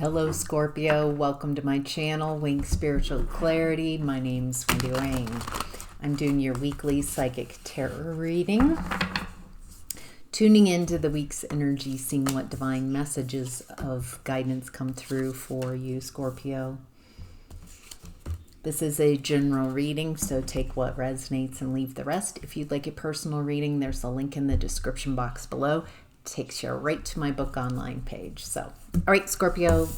Hello Scorpio, welcome to my channel, Wing Spiritual Clarity. My name's Wendy Wang. I'm doing your weekly psychic tarot reading. Tuning into the week's energy, seeing what divine messages of guidance come through for you, Scorpio. This is a general reading, so take what resonates and leave the rest. If you'd like a personal reading, there's a link in the description box below. Takes you right to my book online page. So, all right, Scorpio,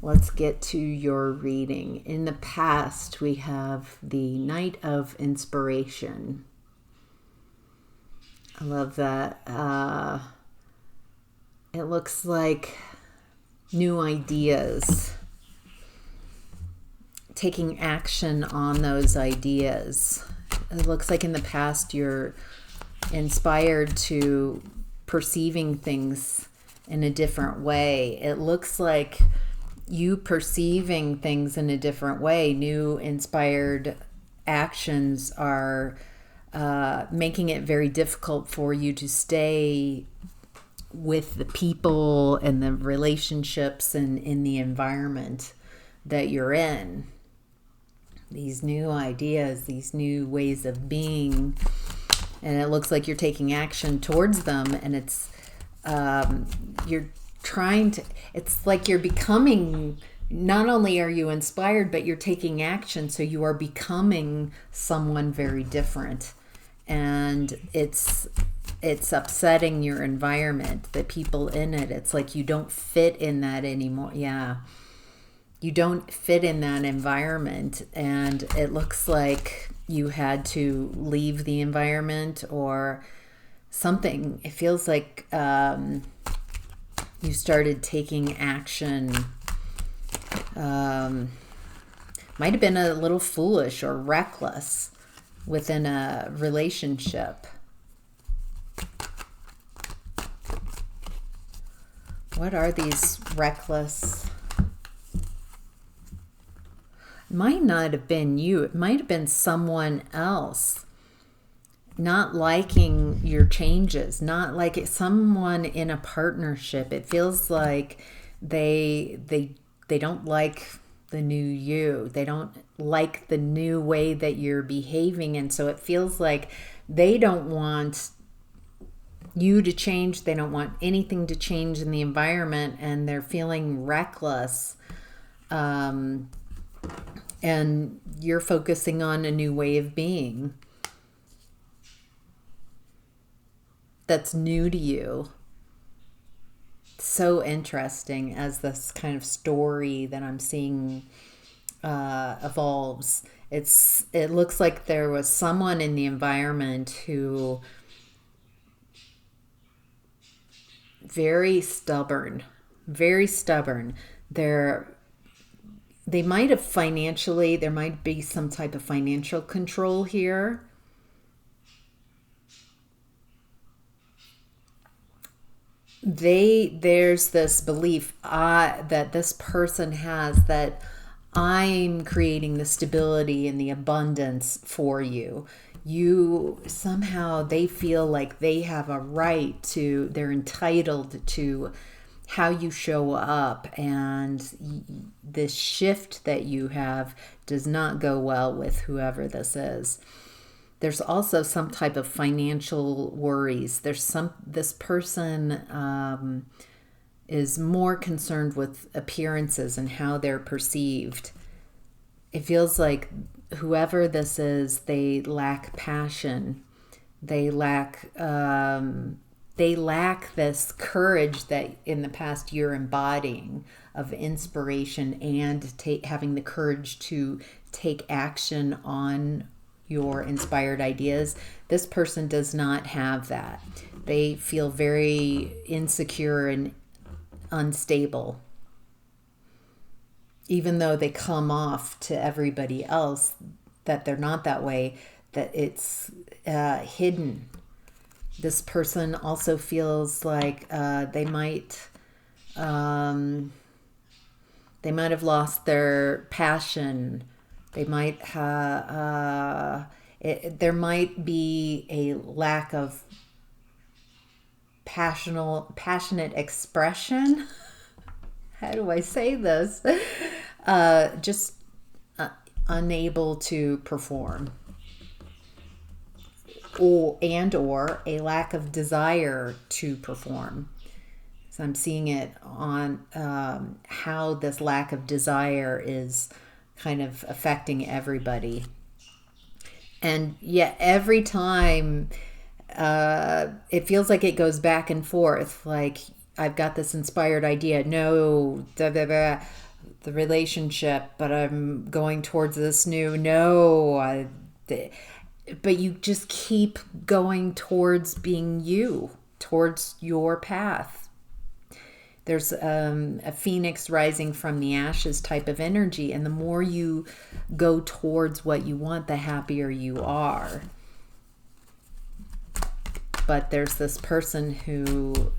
let's get to your reading. In the past, we have the Knight of Inspiration. I love that. It looks like new ideas, taking action on those ideas. It looks like in the past you're inspired to perceiving things in a different way. It looks like you perceiving things in a different way. New inspired actions are making it very difficult for you to stay with the people and the relationships and in the environment that you're in. These new ideas, these new ways of being, and it looks like you're taking action towards them, and it's you're trying to, it's like you're becoming, not only are you inspired, but you're taking action, so you are becoming someone very different. And it's upsetting your environment, the people in it. It's like you don't fit in that anymore. Yeah, you don't fit in that environment, and it looks like you had to leave the environment or something. It feels like you started taking action. Might have been a little foolish or reckless within a relationship. What are these reckless? Might not have been you. It might have been someone else not liking your changes, not like it, someone in a partnership. It feels like they don't like the new you. They don't like the new way that you're behaving, and so it feels like they don't want you to change. They don't want anything to change in the environment, and they're feeling reckless. And you're focusing on a new way of being that's new to you. So interesting as this kind of story that I'm seeing evolves. It looks like there was someone in the environment who very stubborn. They might have financially, there might be some type of financial control here. There's this belief that this person has that I'm creating the stability and the abundance for you. They feel like they have a right to, they're entitled to how you show up, and this shift that you have does not go well with whoever this is. There's also some type of financial worries. This person is more concerned with appearances and how they're perceived. It feels like whoever this is, they lack passion. They lack this courage that in the past you're embodying, of inspiration and having the courage to take action on your inspired ideas. This person does not have that. They feel very insecure and unstable, even though they come off to everybody else that they're not that way, that it's hidden. This person also feels like they might have lost their passion. They might there might be a lack of passionate expression. do I say this? Just unable to perform, or a lack of desire to perform. So I'm seeing it on how this lack of desire is kind of affecting everybody. And yet every time it feels like it goes back and forth. Like, I've got this inspired idea. No, the relationship, but I'm going towards this new. No, but you just keep going towards being you, towards your path. There's a phoenix rising from the ashes type of energy. And the more you go towards what you want, the happier you are. But there's this person who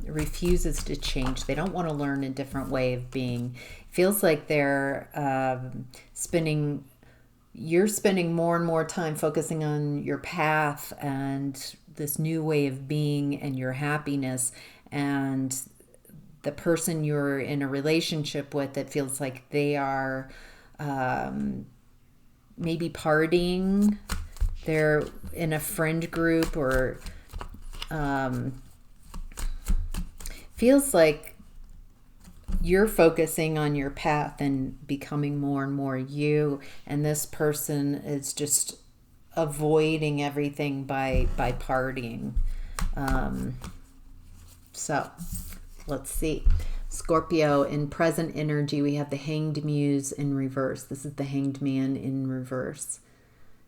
refuses to change. They don't want to learn a different way of being. It feels like they're you're spending more and more time focusing on your path and this new way of being and your happiness, and the person you're in a relationship with, it feels like they are maybe partying. They're in a friend group, or feels like you're focusing on your path and becoming more and more you, and this person is just avoiding everything by partying. So let's see. Scorpio, in present energy, we have the Hanged Muse in reverse. This is the Hanged Man in reverse.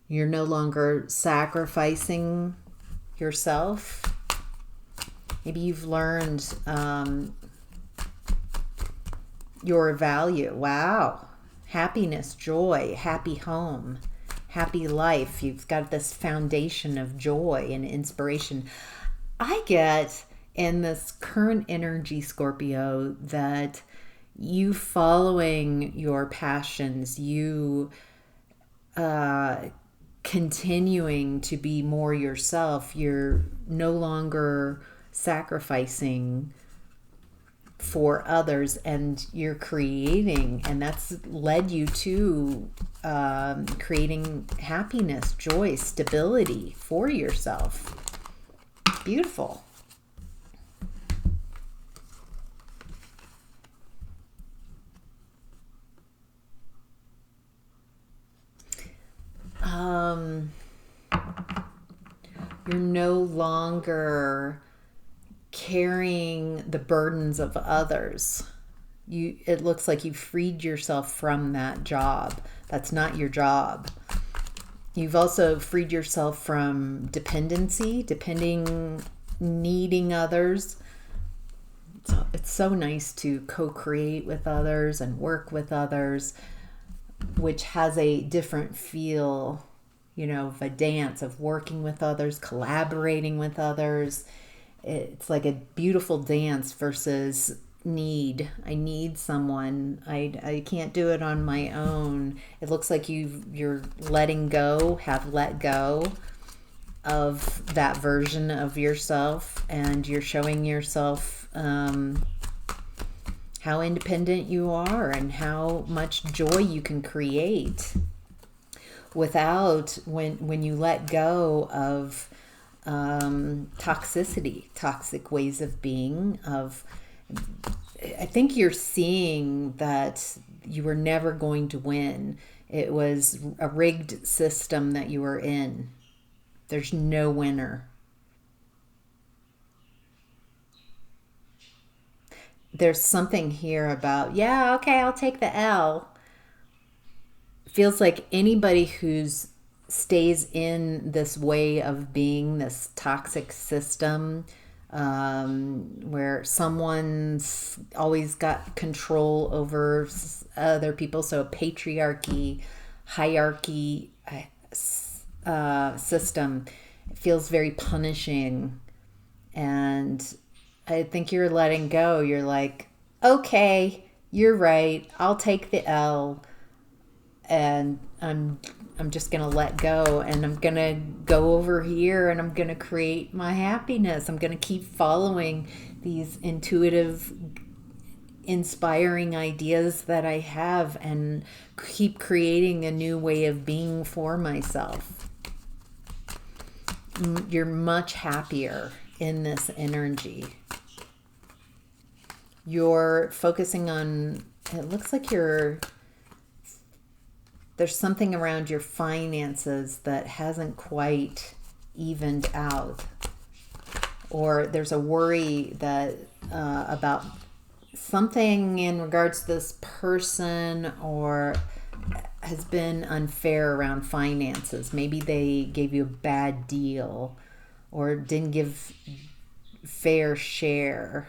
You're no longer sacrificing yourself. Maybe you've learned your value. Wow. Happiness, joy, happy home, happy life. You've got this foundation of joy and inspiration. I get in this current energy, Scorpio, that you following your passions, you continuing to be more yourself. You're no longer sacrificing for others, and you're creating, and that's led you to creating happiness, joy, stability for yourself. Beautiful. You're no longer carrying the burdens of others. It looks like you freed yourself from that job. That's not your job. You've also freed yourself from dependency, needing others. So it's so nice to co-create with others and work with others, which has a different feel, of a dance, of working with others, collaborating with others. It's like a beautiful dance versus need. I need someone. I can't do it on my own. It looks like you're letting go, have let go of that version of yourself, and you're showing yourself how independent you are and how much joy you can create without, when you let go of toxicity, toxic ways of being. I think you're seeing that you were never going to win. It was a rigged system that you were in. There's no winner. There's something here about, yeah, okay, I'll take the L. Feels like anybody who's stays in this way of being, this toxic system, where someone's always got control over other people. So a patriarchy, hierarchy system, it feels very punishing. And I think you're letting go. You're like, okay, you're right. I'll take the L, and I'm just going to let go, and I'm going to go over here, and I'm going to create my happiness. I'm going to keep following these intuitive inspiring ideas that I have and keep creating a new way of being for myself. You're much happier in this energy. You're focusing on, it looks like there's something around your finances that hasn't quite evened out. Or there's a worry that about something in regards to this person, or has been unfair around finances. Maybe they gave you a bad deal or didn't give fair share.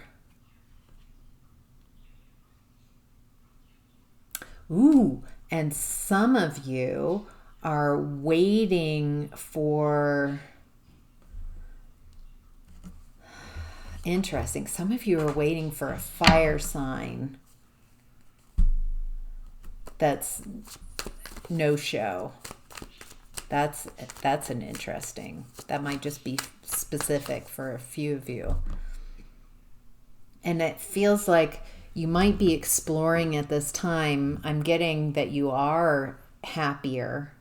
Ooh, and some of you are waiting for... Interesting. Some of you are waiting for a fire sign that's no show. That's an interesting. That might just be specific for a few of you. And it feels like you might be exploring at this time. I'm getting that you are happier,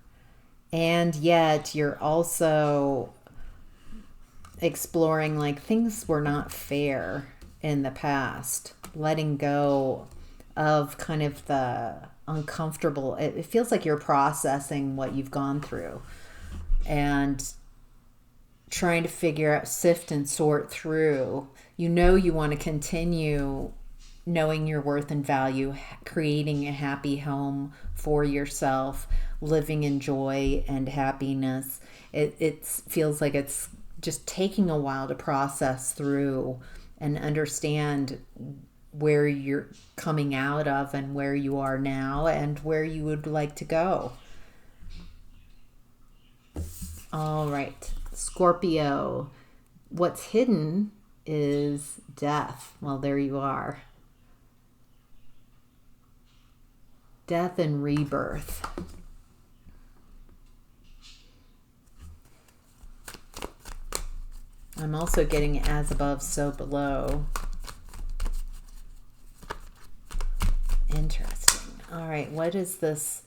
and yet you're also exploring like things were not fair in the past, letting go of kind of the uncomfortable. It feels like you're processing what you've gone through and trying to figure out, sift and sort through. You know, you want to continue knowing your worth and value, creating a happy home for yourself, living in joy and happiness. It feels like it's just taking a while to process through and understand where you're coming out of and where you are now and where you would like to go. All right, Scorpio, what's hidden is death. Well, there you are. Death and rebirth. I'm also getting as above, so below. Interesting. All right, what is this?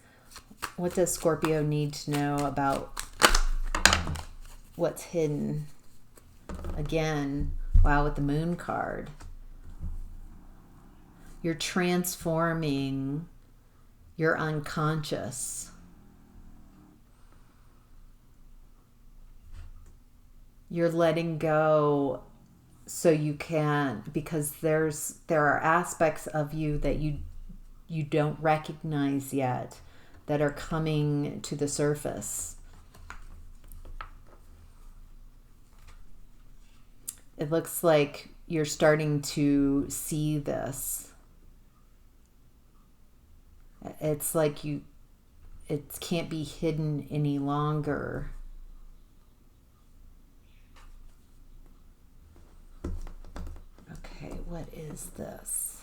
What does Scorpio need to know about what's hidden? Again, wow, with the moon card. You're transforming your unconscious. You're letting go so you can, because there are aspects of you that you don't recognize yet that are coming to the surface. It looks like you're starting to see this. It's like it can't be hidden any longer. Okay, what is this?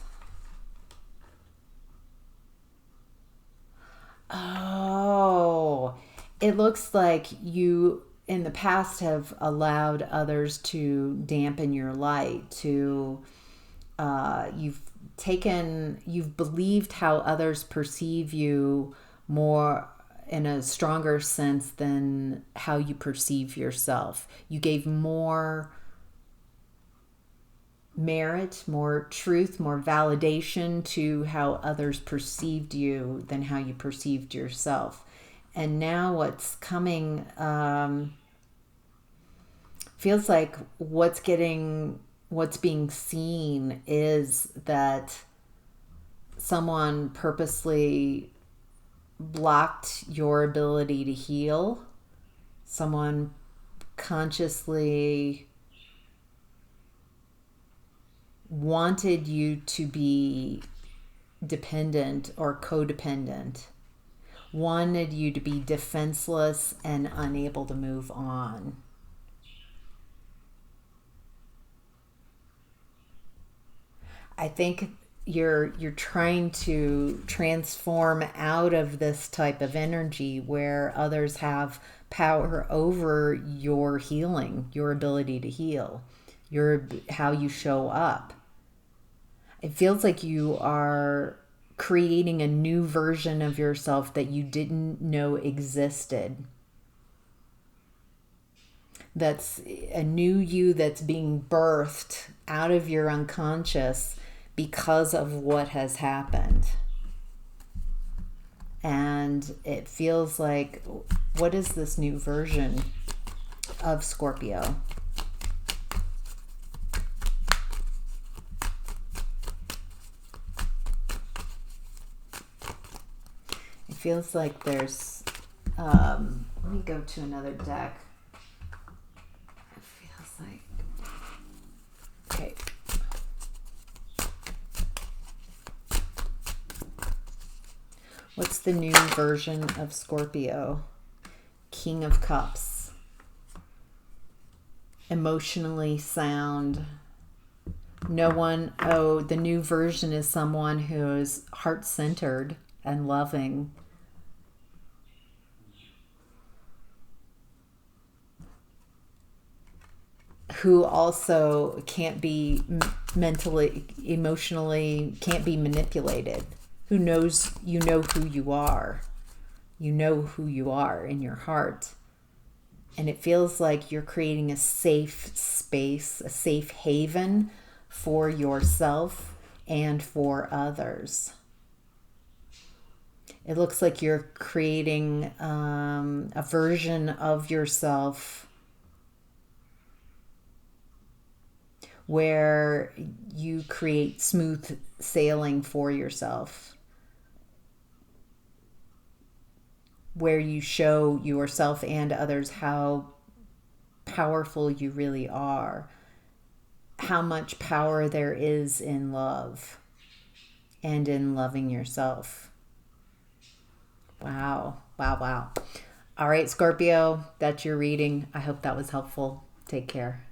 Oh, it looks like you in the past have allowed others to dampen your light, you've believed how others perceive you more in a stronger sense than how you perceive yourself. You gave more merit, more truth, more validation to how others perceived you than how you perceived yourself. And now what's coming feels like what's being seen is that someone purposely blocked your ability to heal. Someone consciously wanted you to be dependent or codependent, wanted you to be defenseless and unable to move on. I think you're trying to transform out of this type of energy where others have power over your healing, your ability to heal, how you show up. It feels like you are creating a new version of yourself that you didn't know existed. That's a new you that's being birthed out of your unconscious because of what has happened. And it feels like, what is this new version of Scorpio? It feels like there's, let me go to another deck. It feels like, okay. What's the new version of Scorpio? King of Cups. Emotionally sound. The new version is someone who's heart-centered and loving. Who also can't be mentally, emotionally, can't be manipulated. Who knows, you know who you are. You know who you are in your heart. And it feels like you're creating a safe space, a safe haven for yourself and for others. It looks like you're creating a version of yourself where you create smooth sailing for yourself, where you show yourself and others how powerful you really are, how much power there is in love and in loving yourself. Wow, wow, wow. All right, Scorpio, that's your reading. I hope that was helpful. Take care.